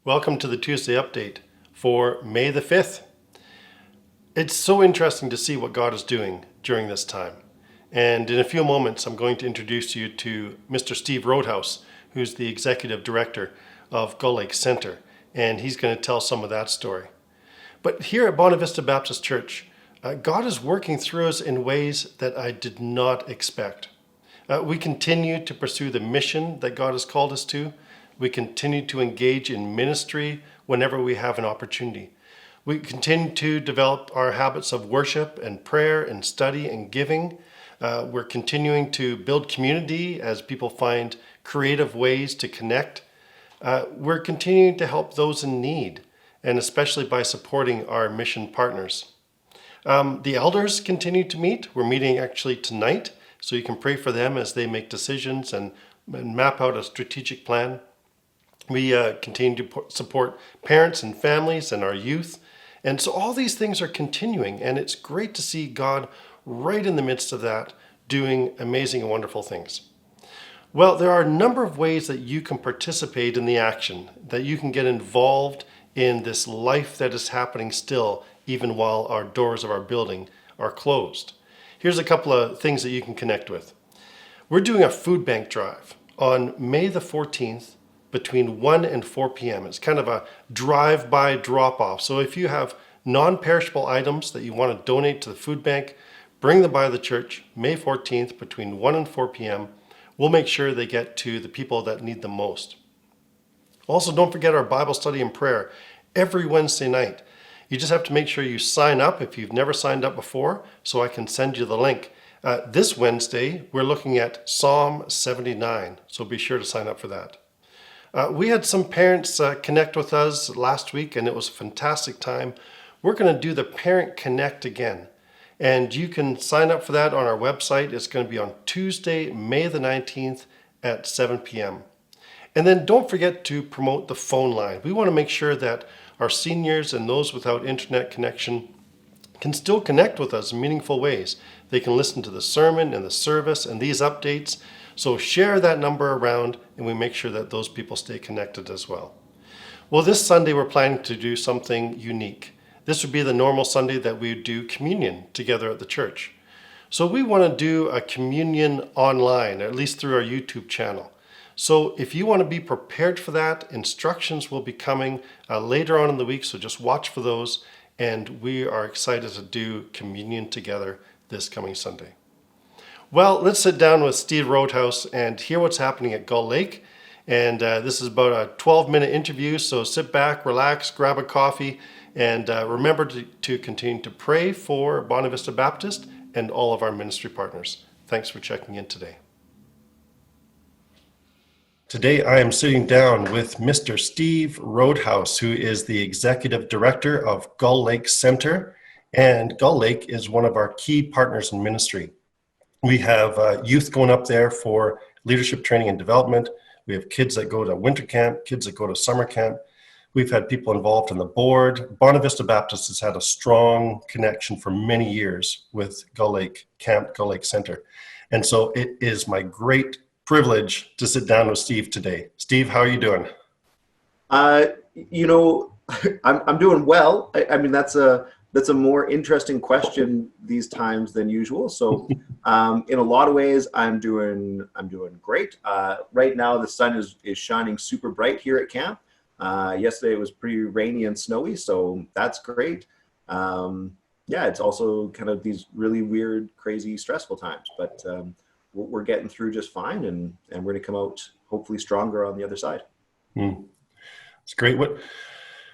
Welcome to the Tuesday update for May the 5th. It's so interesting to see what God is doing during this time. And in a few moments, I'm going to introduce you to Mr. Steve Roadhouse, who's the executive director of Gull Lake Center, and he's going to tell some of that story. But here at Bonavista Baptist Church, God is working through us in ways that I did not expect. We continue to pursue the mission that God has called us to. We continue to engage in ministry whenever we have an opportunity. We continue to develop our habits of worship and prayer and study and giving. We're continuing to build community as people find creative ways to connect. We're continuing to help those in need, and especially by supporting our mission partners. The elders continue to meet. We're meeting actually tonight, so you can pray for them as they make decisions and map out a strategic plan. We continue to support parents and families and our youth. And so all these things are continuing, and it's great to see God right in the midst of that doing amazing and wonderful things. Well, there are a number of ways that you can participate in the action, that you can get involved in this life that is happening still, even while our doors of our building are closed. Here's a couple of things that you can connect with. We're doing a food bank drive on May the 14th between 1 and 4 p.m. It's kind of a drive-by drop-off. So if you have non-perishable items that you want to donate to the food bank, bring them by the church May 14th between 1 and 4 p.m. We'll make sure they get to the people that need them most. Also, don't forget our Bible study and prayer every Wednesday night. You just have to make sure you sign up if you've never signed up before, so I can send you the link. This Wednesday, we're looking at Psalm 79, so be sure to sign up for that. We had some parents connect with us last week, and it was a fantastic time. We're going to do the Parent Connect again, and you can sign up for that on our website. It's going to be on Tuesday, May the 19th at 7 p.m. And then don't forget to promote the phone line. We want to make sure that our seniors and those without internet connection can still connect with us in meaningful ways. They can listen to the sermon and the service and these updates. So share that number around, and we make sure that those people stay connected as well. Well, this Sunday we're planning to do something unique. This would be the normal Sunday that we would do communion together at the church. So we want to do a communion online, at least through our YouTube channel. So if you want to be prepared for that, instructions will be coming later on in the week, so just watch for those. And we are excited to do communion together this coming Sunday. Well, let's sit down with Steve Roadhouse and hear what's happening at Gull Lake. And this is about a 12-minute interview, so sit back, relax, grab a coffee, and remember to continue to pray for Bonavista Baptist and all of our ministry partners. Thanks for checking in today. Today I am sitting down with Mr. Steve Roadhouse, who is the Executive Director of Gull Lake Center. And Gull Lake is one of our key partners in ministry. We have youth going up there for leadership training and development. We have kids that go to winter camp, kids that go to summer camp. We've had people involved in the board. Bonavista Baptist has had a strong connection for many years with Gull Lake Camp, Gull Lake Center. And so it is my great privilege to sit down with Steve today. Steve, how are you doing? I'm doing well. I mean, that's a more interesting question these times than usual. So in a lot of ways, I'm doing great. Right now, the sun is shining super bright here at camp. Yesterday it was pretty rainy and snowy, so that's great. It's also kind of these really weird, crazy, stressful times, but we're getting through just fine, and we're going to come out hopefully stronger on the other side. It's great.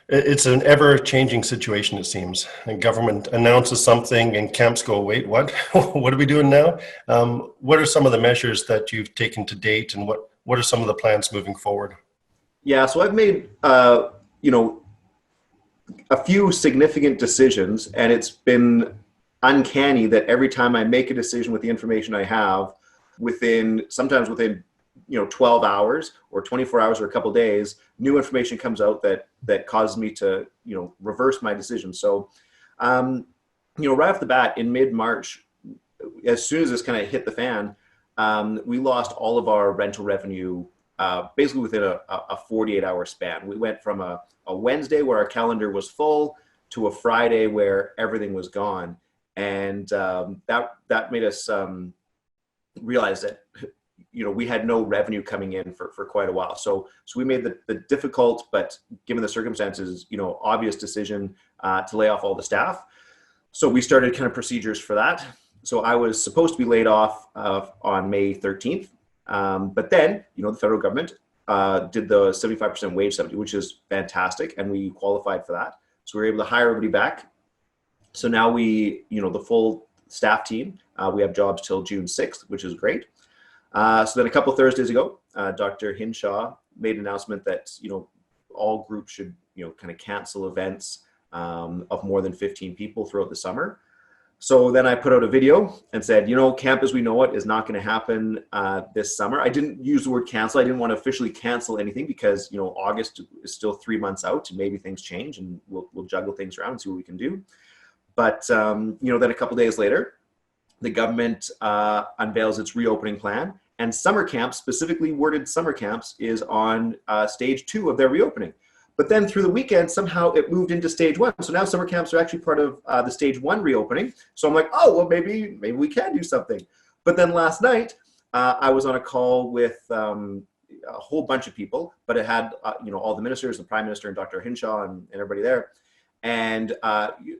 It's an ever-changing situation, it seems. And government announces something and camps go, wait, what? What are we doing now? What are some of the measures that you've taken to date, and what are some of the plans moving forward? Yeah, so I've made, a few significant decisions, and it's been uncanny that every time I make a decision with the information I have, sometimes within 12 hours or 24 hours or a couple days, new information comes out that causes me to, reverse my decision. So, right off the bat in mid-March, as soon as this kind of hit the fan, we lost all of our rental revenue basically within a 48-hour span. We went from a Wednesday where our calendar was full to a Friday where everything was gone. And that made us realize that, we had no revenue coming in for quite a while. So we made the difficult, but given the circumstances, obvious decision to lay off all the staff. So we started kind of procedures for that. So I was supposed to be laid off on May 13th. But then, the federal government did the 75% wage subsidy, which is fantastic. And we qualified for that. So we were able to hire everybody back. So now we, the full staff team, we have jobs till June 6th, which is great. So then a couple of Thursdays ago, Dr. Hinshaw made an announcement that, all groups should, kind of cancel events of more than 15 people throughout the summer. So then I put out a video and said, camp as we know it is not going to happen this summer. I didn't use the word cancel. I didn't want to officially cancel anything because, August is still 3 months out and maybe things change and we'll juggle things around and see what we can do. But, then a couple days later, the government unveils its reopening plan, and summer camps, specifically worded summer camps, is on stage 2 of their reopening. But then through the weekend, somehow it moved into stage 1. So now summer camps are actually part of the stage 1 reopening. So I'm like, oh, well, maybe we can do something. But then last night, I was on a call with a whole bunch of people, but it had, all the ministers, the Prime Minister and Dr. Hinshaw and everybody there. And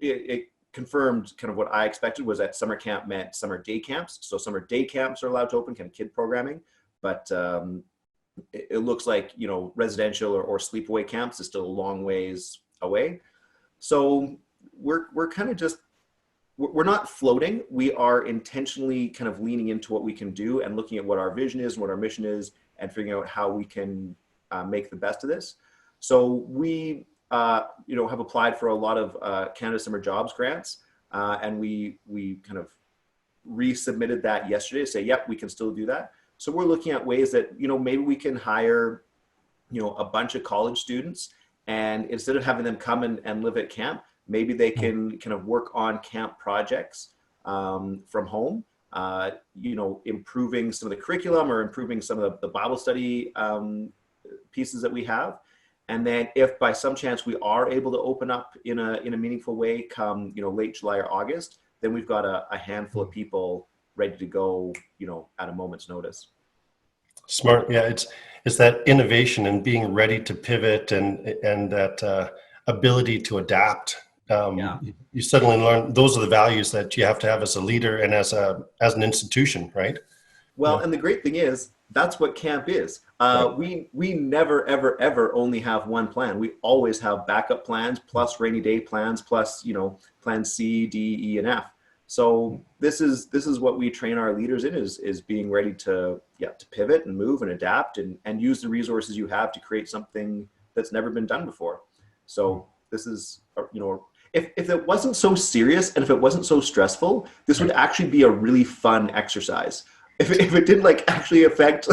it confirmed kind of what I expected, was that summer camp meant summer day camps. So summer day camps are allowed to open, kind of kid programming. But it looks like, residential or sleepaway camps is still a long ways away. So we're kind of just, we're not floating. We are intentionally kind of leaning into what we can do and looking at what our vision is and what our mission is and figuring out how we can make the best of this. So we, have applied for a lot of Canada Summer Jobs grants, and we kind of resubmitted that yesterday to say, yep, we can still do that. So we're looking at ways that, maybe we can hire, a bunch of college students, and instead of having them come and live at camp, maybe they can kind of work on camp projects from home, improving some of the curriculum or improving some of the Bible study pieces that we have. And then if by some chance we are able to open up in a meaningful way come, late July or August, then we've got a handful of people ready to go, at a moment's notice. Smart. Yeah. It's that innovation and being ready to pivot and that ability to adapt. You suddenly learn those are the values that you have to have as a leader and as an institution, right? Well, and the great thing is that's what camp is. We never, ever, ever only have one plan. We always have backup plans plus rainy day plans plus, plan C, D, E, and F. So this is what we train our leaders in is being ready to pivot and move and adapt and use the resources you have to create something that's never been done before. So this is, if it wasn't so serious and if it wasn't so stressful, this would actually be a really fun exercise. If it didn't actually affect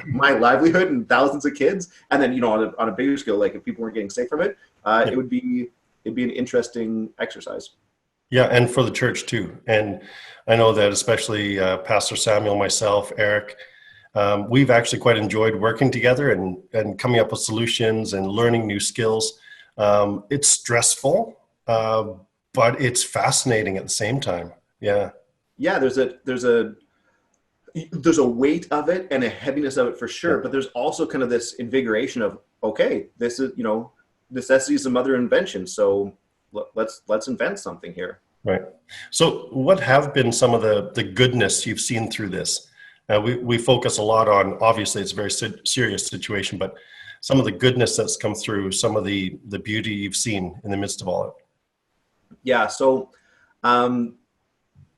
my livelihood and thousands of kids, and then on a bigger scale, if people weren't getting sick from it, it'd be an interesting exercise. Yeah, and for the church too. And I know that especially Pastor Samuel, myself, Eric, we've actually quite enjoyed working together and coming up with solutions and learning new skills. It's stressful, but it's fascinating at the same time. Yeah. Yeah, there's a weight of it and a heaviness of it for sure, but there's also kind of this invigoration of, okay, this is, necessity is the mother of invention. So let's invent something here. Right. So what have been some of the goodness you've seen through this? We focus a lot on, obviously it's a very serious situation, but some of the goodness that's come through, some of the beauty you've seen in the midst of all of it. Yeah. So, so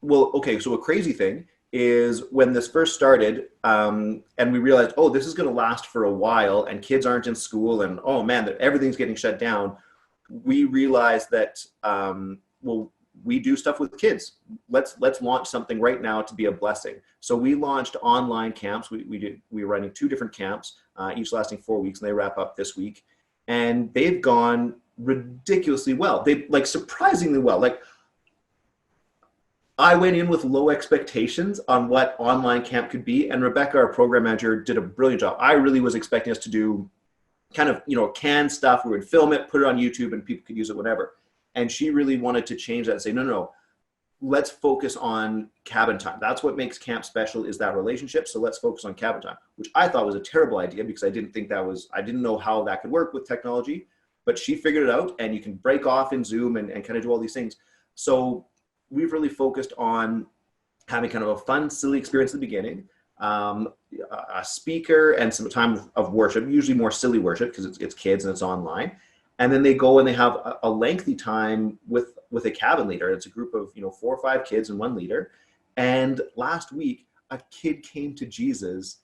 a crazy thing is when this first started, and we realized, oh, this is going to last for a while and kids aren't in school and, oh man, that everything's getting shut down. We realized that, we do stuff with kids. Let's launch something right now to be a blessing. So we launched online camps. We were running 2 different camps, each lasting 4 weeks, and they wrap up this week. And they've gone ridiculously well. They surprisingly well. I went in with low expectations on what online camp could be, and Rebecca, our program manager, did a brilliant job. I really was expecting us to do kind of, canned stuff. We would film it, put it on YouTube, and people could use it, whatever. And she really wanted to change that and say, no, let's focus on cabin time. That's what makes camp special, is that relationship. So let's focus on cabin time, which I thought was a terrible idea because I didn't know how that could work with technology, but she figured it out, and you can break off in Zoom and kind of do all these things. So we've really focused on having kind of a fun, silly experience at the beginning, a speaker, and some time of worship, usually more silly worship because it's kids and it's online. And then they go and they have a lengthy time with a cabin leader. It's a group of 4 or 5 kids and one leader. And last week, a kid came to Jesus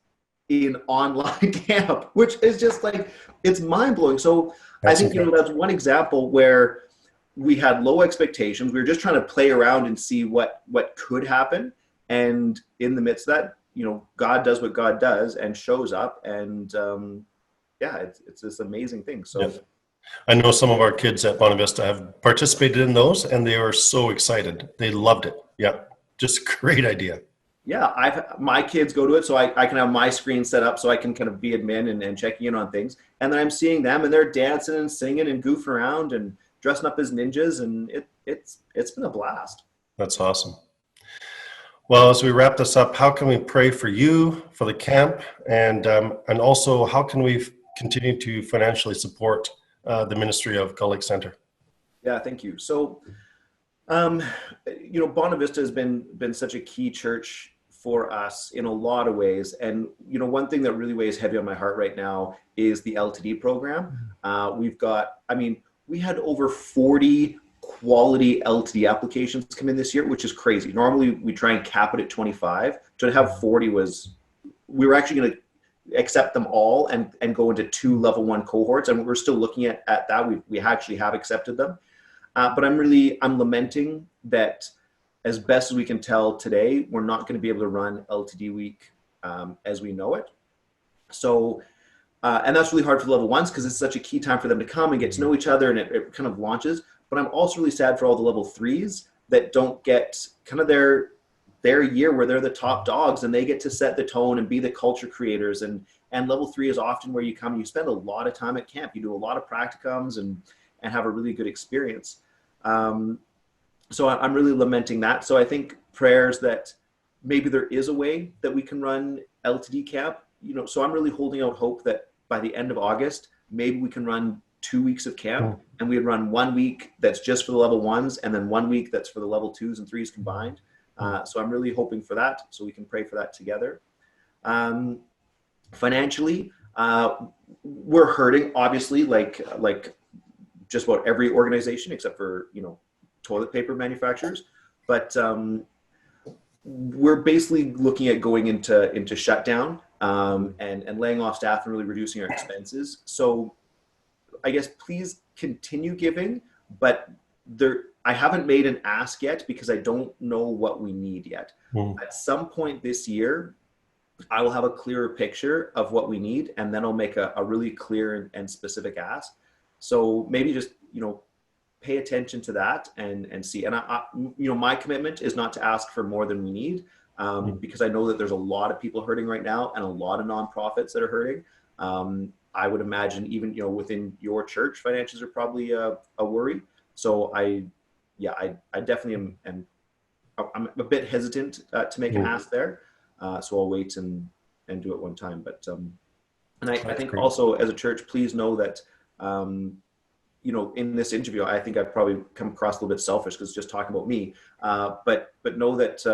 in online camp, which is just like, it's mind blowing. So I think that's one example where we had low expectations. We were just trying to play around and see what could happen. And in the midst of that, God does what God does and shows up. And it's this amazing thing. So. Yeah. I know some of our kids at Bonavista have participated in those, and they were so excited. They loved it. Yeah, just a great idea. Yeah, my kids go to it, so I can have my screen set up so I can kind of be admin and checking in on things. And then I'm seeing them, and they're dancing and singing and goofing around and dressing up as ninjas, and it's been a blast. That's awesome. Well, as we wrap this up, how can we pray for you, for the camp, and also how can we continue to financially support the ministry of Gull Lake Center? Yeah, thank you. So, Bonavista has been such a key church for us in a lot of ways. And, one thing that really weighs heavy on my heart right now is the LTD program. We had over 40 quality LTD applications come in this year, which is crazy. Normally we try and cap it at 25. To have 40 we were actually going to accept them all and go into 2 level 1 cohorts, and we're still looking at that. We actually have accepted them, but I'm lamenting that as best as we can tell today, we're not going to be able to run LTD week as we know it. So and that's really hard for the level 1s because it's such a key time for them to come and get to know each other, and it kind of launches. But I'm also really sad for all the level 3s that don't get kind of their year where they're the top dogs and they get to set the tone and be the culture creators. And level 3 is often where you come, you spend a lot of time at camp, you do a lot of practicums and have a really good experience. So I'm really lamenting that. So I think prayers that maybe there is a way that we can run LTD camp, so I'm really holding out hope that by the end of August, maybe we can run 2 weeks of camp, and we'd run 1 week that's just for the level 1s and then 1 week that's for the level 2s and 3s combined. So I'm really hoping for that, so we can pray for that together. Financially, we're hurting, obviously, like just about every organization except for toilet paper manufacturers. But we're basically looking at going into shutdown and laying off staff and really reducing our expenses. So I guess please continue giving, but I haven't made an ask yet because I don't know what we need yet. At some point this year, I will have a clearer picture of what we need, and then I'll make a really clear and specific ask. So maybe just, pay attention to that and see. And my commitment is not to ask for more than we need, because I know that there's a lot of people hurting right now and a lot of nonprofits that are hurting. I would imagine even, within your church, finances are probably a worry. So I definitely I'm a bit hesitant to make an ask there. So I'll wait and do it one time. But and I think great. Also as a church, please know that in this interview, I think I've probably come across a little bit selfish because it's just talking about me. But know that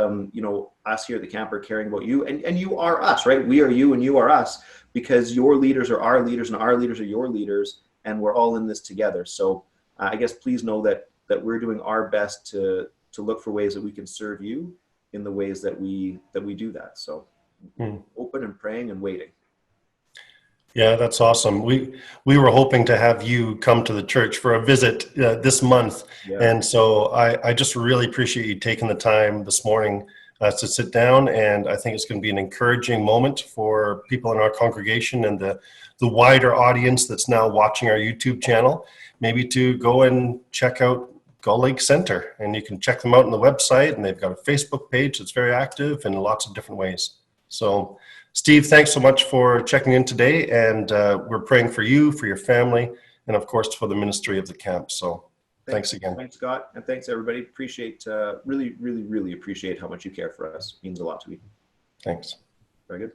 us here at the camp are caring about you, and you are us, right? We are you and you are us, because your leaders are our leaders and our leaders are your leaders, and we're all in this together. So I guess please know that we're doing our best to look for ways that we can serve you in the ways that we do that. So open and praying and waiting. Yeah, that's awesome. We were hoping to have you come to the church for a visit this month. Yeah. And so I just really appreciate you taking the time this morning to sit down. And I think it's going to be an encouraging moment for people in our congregation and the wider audience that's now watching our YouTube channel, maybe to go and check out Gull Lake Center, and you can check them out on the website, and they've got a Facebook page that's very active in lots of different ways. So Steve, thanks so much for checking in today, and we're praying for you, for your family, and of course for the ministry of the camp. So thanks again. Thanks, Scott, and thanks everybody. Appreciate, really appreciate how much you care for us. It means a lot to me. Thanks. Very good.